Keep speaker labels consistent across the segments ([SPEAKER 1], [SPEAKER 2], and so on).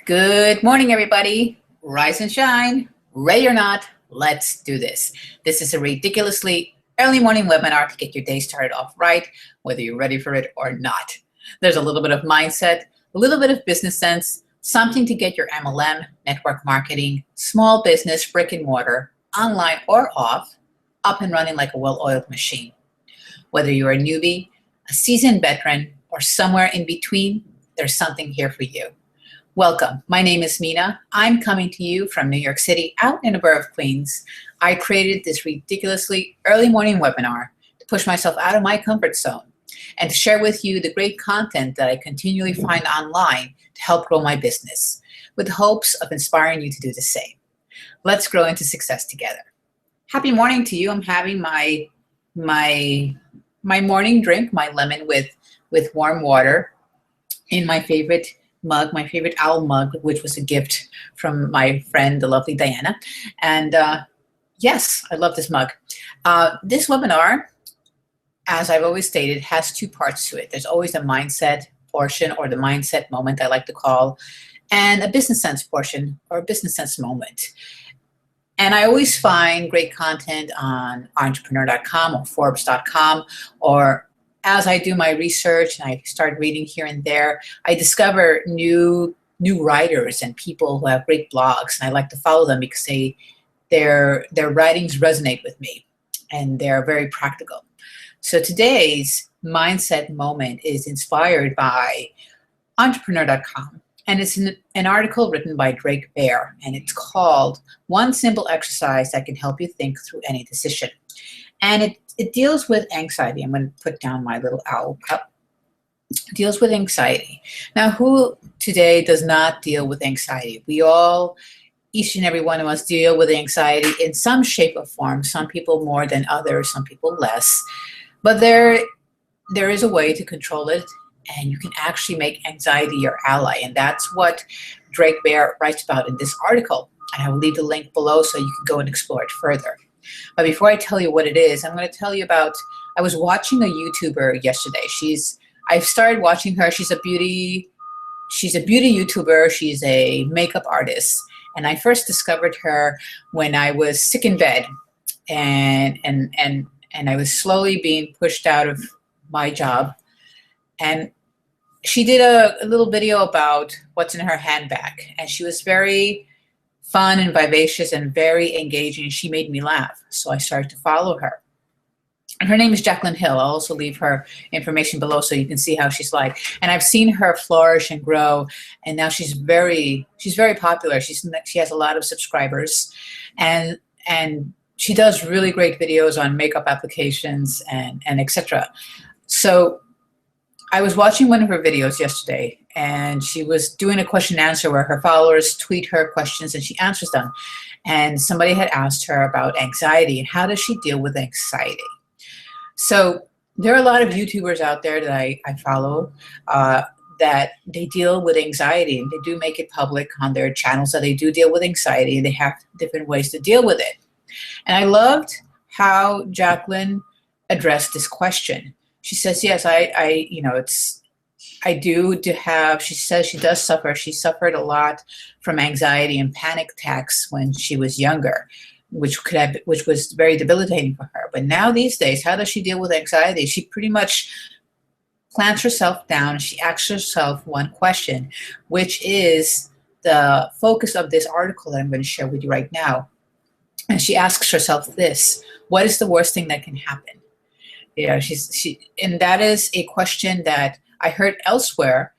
[SPEAKER 1] Good morning, everybody. Rise and shine. Ready or not, let's do this. This is a ridiculously early morning webinar to get your day started off right, whether you're ready for it or not. There's a little bit of mindset, a little bit of business sense, something to get your MLM, network marketing, small business, brick and mortar, online or off, up and running like a well-oiled machine. Whether you're a newbie, a seasoned veteran, or somewhere in between, there's something here for you. Welcome. My name is Mina. I'm coming to you from New York City, out in the borough of Queens. I created this ridiculously early morning webinar to push myself out of my comfort zone and to share with you the great content that I continually find online to help grow my business, with hopes of inspiring you to do the same. Let's grow into success together. Happy morning to you. I'm having my morning drink, my lemon with warm water in my favorite mug, my favorite owl mug, which was a gift from my friend, the lovely Diana. And yes, I love this mug. This webinar, as I've always stated, has two parts to it. There's always a mindset portion, or the mindset moment I like to call, and a business sense portion, or a business sense moment. And I always find great content on entrepreneur.com or Forbes.com, or as I do my research and I start reading here and there, I discover new writers and people who have great blogs, and I like to follow them because their writings resonate with me and they're very practical. So today's mindset moment is inspired by entrepreneur.com, and it's an article written by Drake Bear, and it's called "One Simple Exercise That Can Help You Think Through Any Decision." And it deals with anxiety. I'm going to put down my little owl cup. It deals with anxiety. Now, who today does not deal with anxiety? We all, each and every one of us, deal with anxiety in some shape or form. Some people more than others, some people less. But there is a way to control it, and you can actually make anxiety your ally. And that's what Drake Bear writes about in this article. And I will leave the link below so you can go and explore it further. But before I tell you what it is, I'm going to tell you about, I was watching a YouTuber yesterday. I've started watching her. She's a beauty YouTuber. She's a makeup artist. And I first discovered her when I was sick in bed, and I was slowly being pushed out of my job. And she did a little video about what's in her handbag. And she was very fun and vivacious and very engaging. She made me laugh, so I started to follow her. And her name is Jacqueline Hill. I'll also leave her information below so you can see how she's like. And I've seen her flourish and grow, and now she's very popular. She has a lot of subscribers, and she does really great videos on makeup applications and etc. So I was watching one of her videos yesterday, and she was doing a question and answer where her followers tweet her questions and she answers them. And somebody had asked her about anxiety and how does she deal with anxiety. So there are a lot of YouTubers out there that I follow that they deal with anxiety, and they do make it public on their channels that they do deal with anxiety, and they have different ways to deal with it. And I loved how Jacqueline addressed this question. She says, yes, she says she does suffer. She suffered a lot from anxiety and panic attacks when she was younger, which was very debilitating for her. But now these days, how does she deal with anxiety? She pretty much plants herself down. She asks herself one question, which is the focus of this article that I'm going to share with you right now. And she asks herself this: what is the worst thing that can happen? Yeah, and that is a question that I heard elsewhere,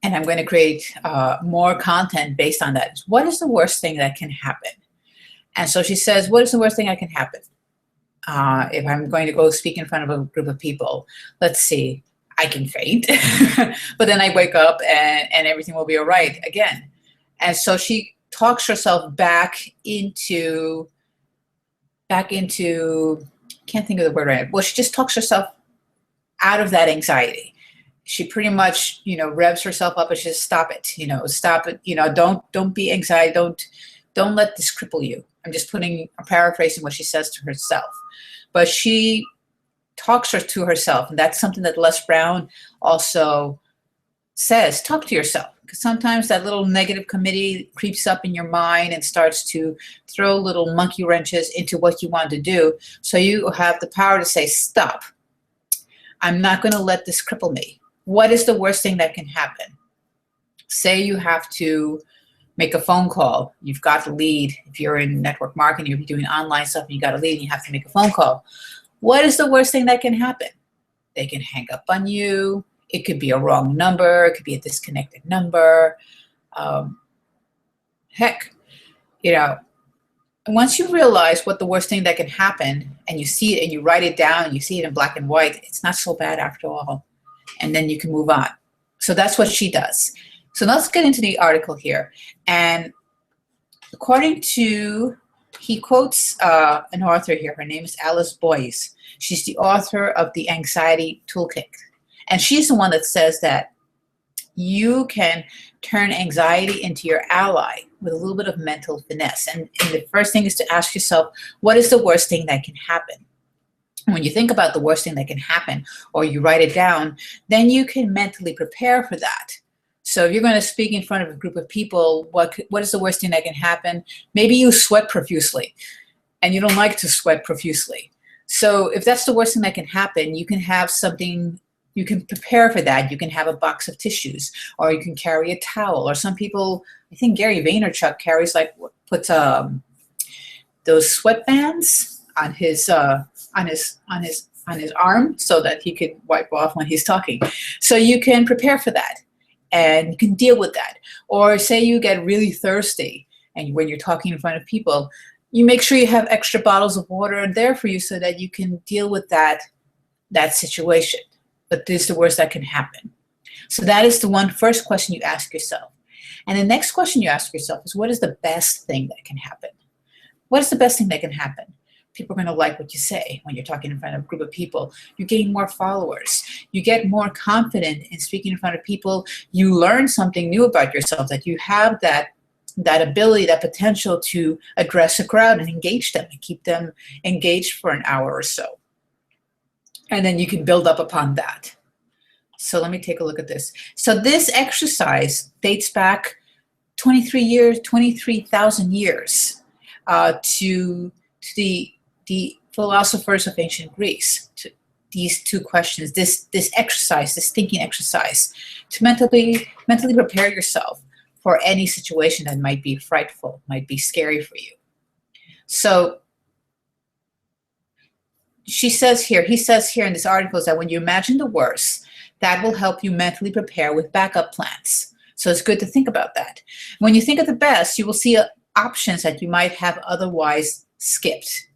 [SPEAKER 1] and I'm going to create more content based on that. What is the worst thing that can happen? And so she says, what is the worst thing that can happen? If I'm going to go speak in front of a group of people, let's see, I can faint, but then I wake up and everything will be all right again. And so she talks herself back into can't think of the word right now. Well, she just talks herself out of that anxiety. She pretty much, revs herself up and she says, stop it, stop it. Don't be anxiety. Don't let this cripple you. I'm just paraphrasing what she says to herself. But she talks to herself, and that's something that Les Brown also says. Talk to yourself. Because sometimes that little negative committee creeps up in your mind and starts to throw little monkey wrenches into what you want to do. So you have the power to say, stop. I'm not going to let this cripple me. What is the worst thing that can happen? Say you have to make a phone call. You've got the lead. If you're in network marketing, you're doing online stuff, and you got a lead and you have to make a phone call. What is the worst thing that can happen? They can hang up on you. It could be a wrong number. It could be a disconnected number. Heck, once you realize what the worst thing that can happen, and you see it and you write it down and you see it in black and white, it's not so bad after all. And then you can move on. So that's what she does. So let's get into the article here. And according to, he quotes an author here. Her name is Alice Boyce. She's the author of the Anxiety Toolkit. And she's the one that says that you can turn anxiety into your ally with a little bit of mental finesse. And the first thing is to ask yourself, what is the worst thing that can happen? When you think about the worst thing that can happen, or you write it down, then you can mentally prepare for that. So if you're going to speak in front of a group of people, what is the worst thing that can happen? Maybe you sweat profusely, and you don't like to sweat profusely. So if that's the worst thing that can happen, you can have something, you can prepare for that. You can have a box of tissues, or you can carry a towel, or some people, I think Gary Vaynerchuk carries puts those sweatbands on his arm so that he could wipe off when he's talking. So you can prepare for that, and you can deal with that. Or say you get really thirsty, and when you're talking in front of people, you make sure you have extra bottles of water there for you so that you can deal with that situation. But this is the worst that can happen. So that is the first question you ask yourself. And the next question you ask yourself is, what is the best thing that can happen? What is the best thing that can happen? People are going to like what you say when you're talking in front of a group of people. You gain more followers. You get more confident in speaking in front of people. You learn something new about yourself, that you have that ability, that potential to address a crowd and engage them and keep them engaged for an hour or so. And then you can build up upon that. So let me take a look at this. So this exercise dates back 23,000 years to the philosophers of ancient Greece, to these two questions, this exercise, this thinking exercise, to mentally prepare yourself for any situation that might be frightful, might be scary for you. So he says here in this article is that when you imagine the worst, that will help you mentally prepare with backup plans. So it's good to think about that. When you think of the best, you will see options that you might have otherwise skipped.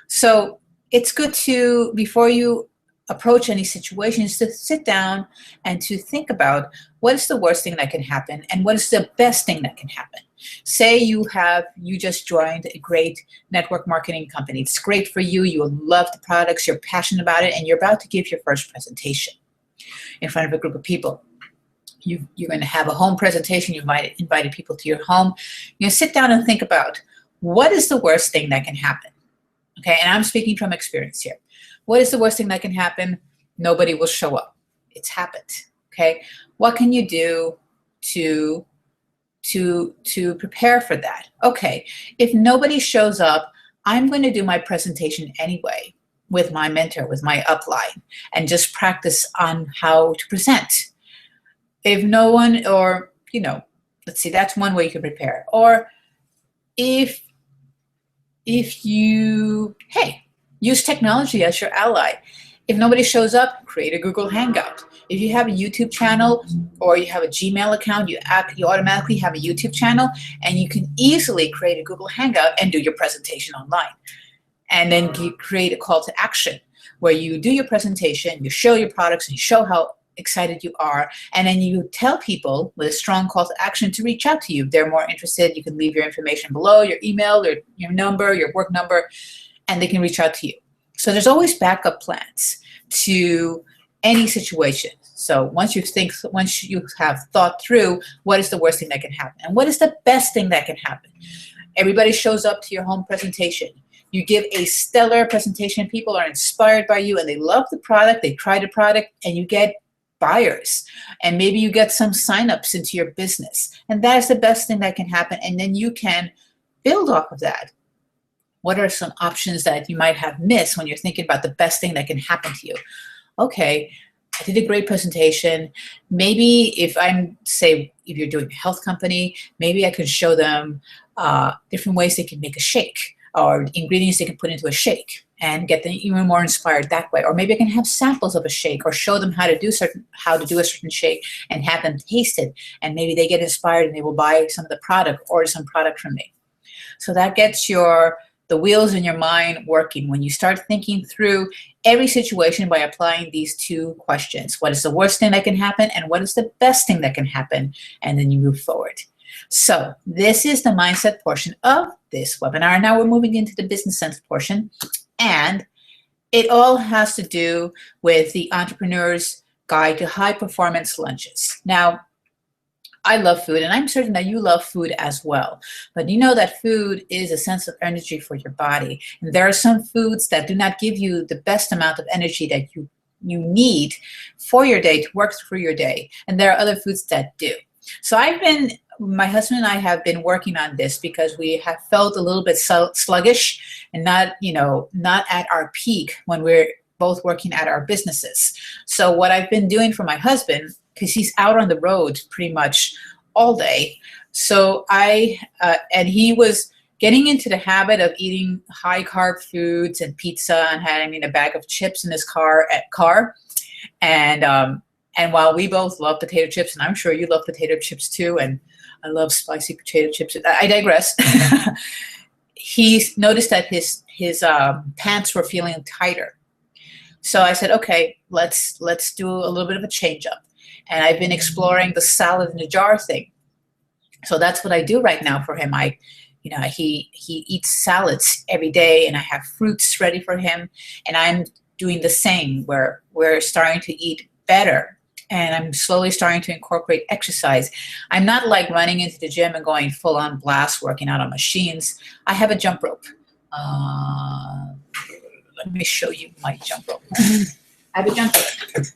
[SPEAKER 1] So it's good to, before you approach any situations, to sit down and to think about what is the worst thing that can happen and what is the best thing that can happen. Say you just joined a great network marketing company. It's great for you. You love the products. You're passionate about it, and you're about to give your first presentation in front of a group of people. You're going to have a home presentation. You invited people to your home. You're going to sit down and think about what is the worst thing that can happen. Okay, and I'm speaking from experience here. What is the worst thing that can happen? Nobody will show up. It's happened. Okay, what can you do to prepare for that? Okay, if nobody shows up, I'm going to do my presentation anyway with my mentor, with my upline, and just practice on how to present. If no one, or let's see, that's one way you can prepare. Or if you, use technology as your ally. If nobody shows up, create a Google Hangout. If you have a YouTube channel or you have a Gmail account, you automatically have a YouTube channel, and you can easily create a Google Hangout and do your presentation online. And then you create a call to action where you do your presentation, you show your products, and you show how excited you are, and then you tell people with a strong call to action to reach out to you. If they're more interested, you can leave your information below, your email, or your number, your work number, and they can reach out to you. So there's always backup plans to any situation. So once you have thought through what is the worst thing that can happen and what is the best thing that can happen, everybody shows up to your home presentation. You give a stellar presentation. People are inspired by you, and they love the product. They try the product, and you get buyers, and maybe you get some signups into your business, and that is the best thing that can happen. And then you can build off of that. What are some options that you might have missed when you're thinking about the best thing that can happen to you? Okay, I did a great presentation. Maybe if you're doing a health company, maybe I could show them different ways they can make a shake, or ingredients they can put into a shake, and get them even more inspired that way. Or maybe I can have samples of a shake, or show them how to do a certain shake and have them taste it. And maybe they get inspired and they will buy some of the product, or some product from me. So that gets the wheels in your mind working when you start thinking through every situation by applying these two questions. What is the worst thing that can happen, and what is the best thing that can happen? And then you move forward. So this is the mindset portion of this webinar. Now we're moving into the business sense portion, and it all has to do with the Entrepreneur's Guide to High Performance Lunches. Now, I love food, and I'm certain that you love food as well. But you know that food is a sense of energy for your body. And there are some foods that do not give you the best amount of energy that you need for your day, to work through your day. And there are other foods that do. So my husband and I have been working on this because we have felt a little bit sluggish and not at our peak when we're both working at our businesses. So what I've been doing for my husband, because he's out on the road pretty much all day. So and he was getting into the habit of eating high carb foods and pizza, and having a bag of chips in his car. And while we both love potato chips, and I'm sure you love potato chips too, and I love spicy potato chips. I digress. He noticed that his pants were feeling tighter. So I said, okay, let's do a little bit of a change up. And I've been exploring the salad in a jar thing. So that's what I do right now for him. He eats salads every day, and I have fruits ready for him. And I'm doing the same, where we're starting to eat better. And I'm slowly starting to incorporate exercise. I'm not like running into the gym and going full on blast, working out on machines. I have a jump rope. Let me show you my jump rope. I have a jump rope.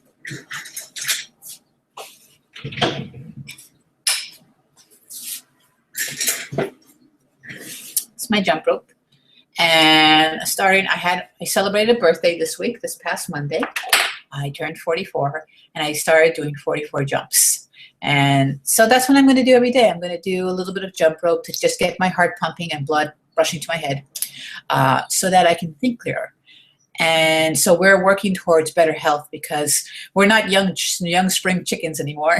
[SPEAKER 1] It's my jump rope. And I celebrated a birthday this past Monday. I turned 44, and I started doing 44 jumps. And so that's what I'm going to do every day. I'm going to do a little bit of jump rope to just get my heart pumping and blood rushing to my head, so that I can think clearer. And so we're working towards better health, because we're not young spring chickens anymore.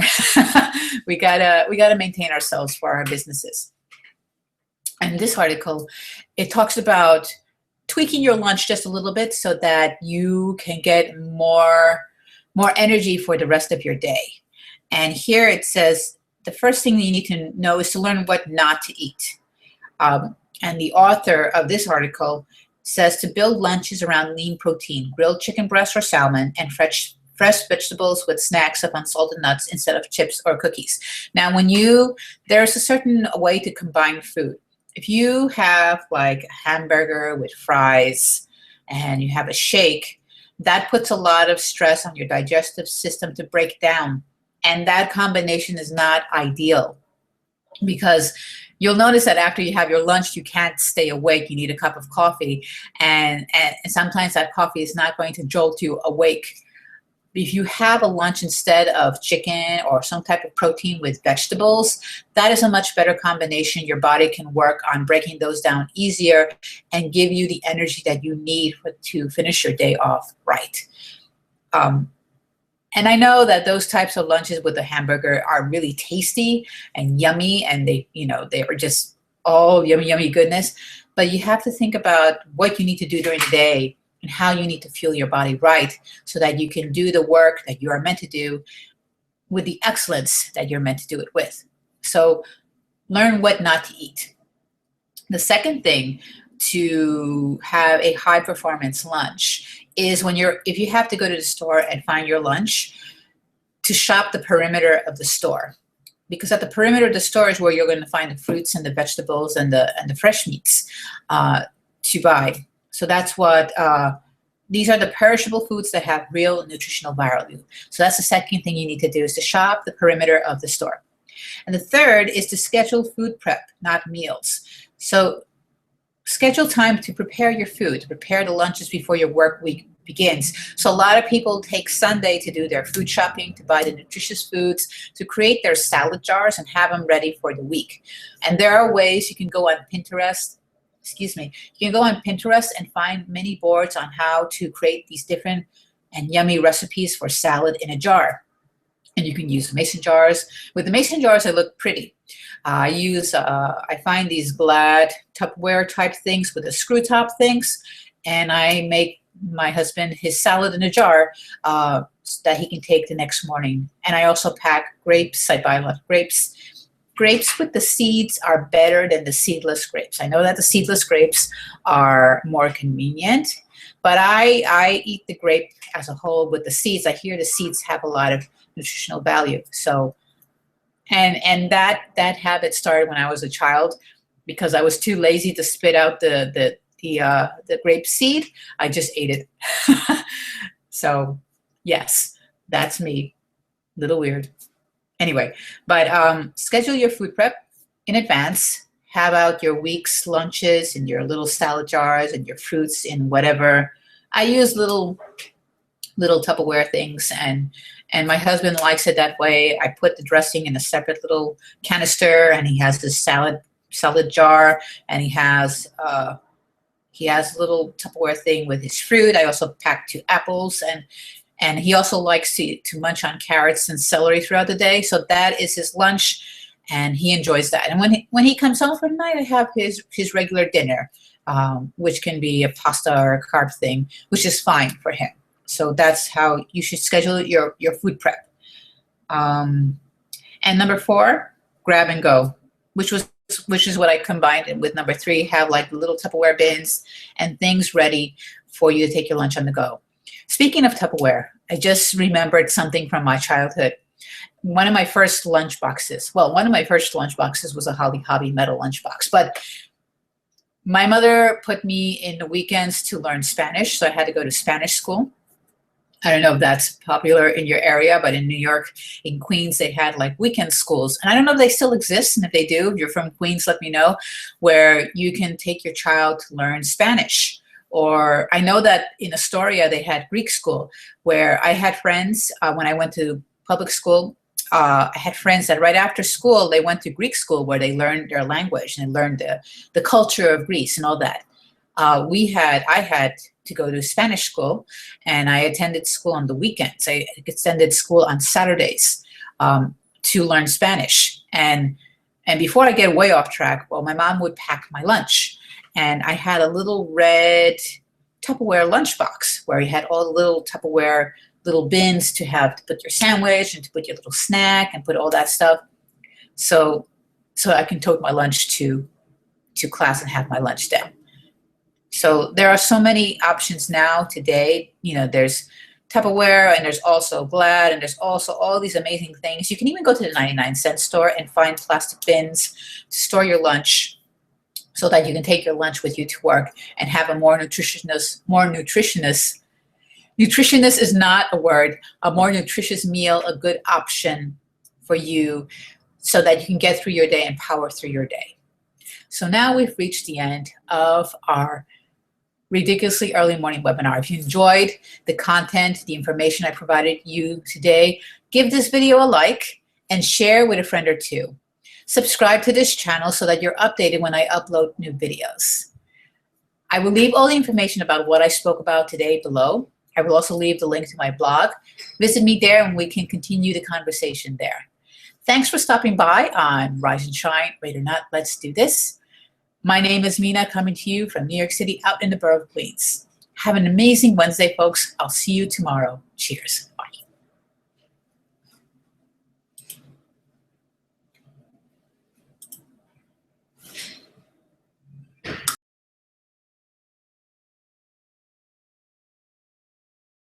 [SPEAKER 1] we gotta maintain ourselves for our businesses. And this article, it talks about tweaking your lunch just a little bit so that you can get more energy for the rest of your day. And here it says the first thing that you need to know is to learn what not to eat. And the author of this article says to build lunches around lean protein, grilled chicken breast or salmon, and fresh vegetables with snacks of unsalted nuts instead of chips or cookies. Now, there's a certain way to combine food. If you have like a hamburger with fries and you have a shake, that puts a lot of stress on your digestive system to break down. And that combination is not ideal, because you'll notice that after you have your lunch, you can't stay awake. You need a cup of coffee. And sometimes that coffee is not going to jolt you awake. If you have a lunch instead of chicken or some type of protein with vegetables, that is a much better combination. Your body can work on breaking those down easier and give you the energy that you need to finish your day off right. And I know that those types of lunches with a hamburger are really tasty and yummy, and they are just all yummy, yummy goodness. But you have to think about what you need to do during the day and how you need to fuel your body right, so that you can do the work that you are meant to do with the excellence that you're meant to do it with. So learn what not to eat. The second thing to have a high performance lunch is if you have to go to the store and find your lunch, to shop the perimeter of the store. Because at the perimeter of the store is where you're going to find the fruits and the vegetables and the fresh meats to buy. So that's what these are the perishable foods that have real nutritional value. So that's the second thing you need to do, is to shop the perimeter of the store. And the third is to schedule food prep, not meals. So schedule time to prepare your food, to prepare the lunches before your work week begins. So a lot of people take Sunday to do their food shopping, to buy the nutritious foods, to create their salad jars and have them ready for the week. And there are ways you can go on Pinterest. You can go on Pinterest and find many boards on how to create these different and yummy recipes for salad in a jar. And you can use mason jars. With the mason jars, they look pretty. I find these Glad Tupperware type things with the screw top things, and I make my husband his salad in a jar that he can take the next morning. And I also pack grapes. I buy a lot of grapes. Grapes with the seeds are better than the seedless grapes. I know that the seedless grapes are more convenient, but I eat the grape as a whole with the seeds. I hear the seeds have a lot of nutritional value. So, and that habit started when I was a child, because I was too lazy to spit out the grape seed. I just ate it. So yes, that's me. Little weird. Anyway, but schedule your food prep in advance. Have out your week's lunches in your little salad jars and your fruits in whatever. I use little Tupperware things, and my husband likes it that way. I put the dressing in a separate little canister, and he has this salad jar, and he has a little Tupperware thing with his fruit. I also pack 2 apples, and he also likes to munch on carrots and celery throughout the day. So that is his lunch, and he enjoys that. And when he comes home for the night, I have his regular dinner, which can be a pasta or a carb thing, which is fine for him. So that's how you should schedule your food prep. And number 4, grab and go, which is what I combined with number 3. Have like little Tupperware bins and things ready for you to take your lunch on the go. Speaking of Tupperware, I just remembered something from my childhood. One of my first lunch boxes was a Holly Hobby metal lunchbox, but my mother put me in the weekends to learn Spanish, so I had to go to Spanish school. I don't know if that's popular in your area, but in New York, in Queens, they had like weekend schools. And I don't know if they still exist, and if they do, if you're from Queens, let me know, where you can take your child to learn Spanish. Or I know that in Astoria, they had Greek school, where I had friends when I went to public school. I had friends that right after school, they went to Greek school, where they learned their language and learned the culture of Greece and all that. I had to go to Spanish school, and I attended school on the weekends. I attended school on Saturdays to learn Spanish. And before I get way off track, well, my mom would pack my lunch. And I had a little red Tupperware lunchbox where you had all the little Tupperware little bins to put your sandwich and to put your little snack and put all that stuff. So I can tote my lunch to class and have my lunch down. So there are so many options now today. You know, there's Tupperware, and there's also Glad, and there's also all these amazing things. You can even go to the 99-cent store and find plastic bins to store your lunch, so that you can take your lunch with you to work and have a more nutritious is not a word, a more nutritious meal, a good option for you, so that you can get through your day and power through your day. So now we've reached the end of our ridiculously early morning webinar. If you enjoyed the content, the information I provided you today, give this video a like and share with a friend or 2. Subscribe to this channel so that you're updated when I upload new videos. I will leave all the information about what I spoke about today below. I will also leave the link to my blog. Visit me there and we can continue the conversation there. Thanks for stopping by on Rise and Shine, Rate or Not, Let's Do This. My name is Mina, coming to you from New York City, out in the borough of Queens. Have an amazing Wednesday, folks. I'll see you tomorrow. Cheers.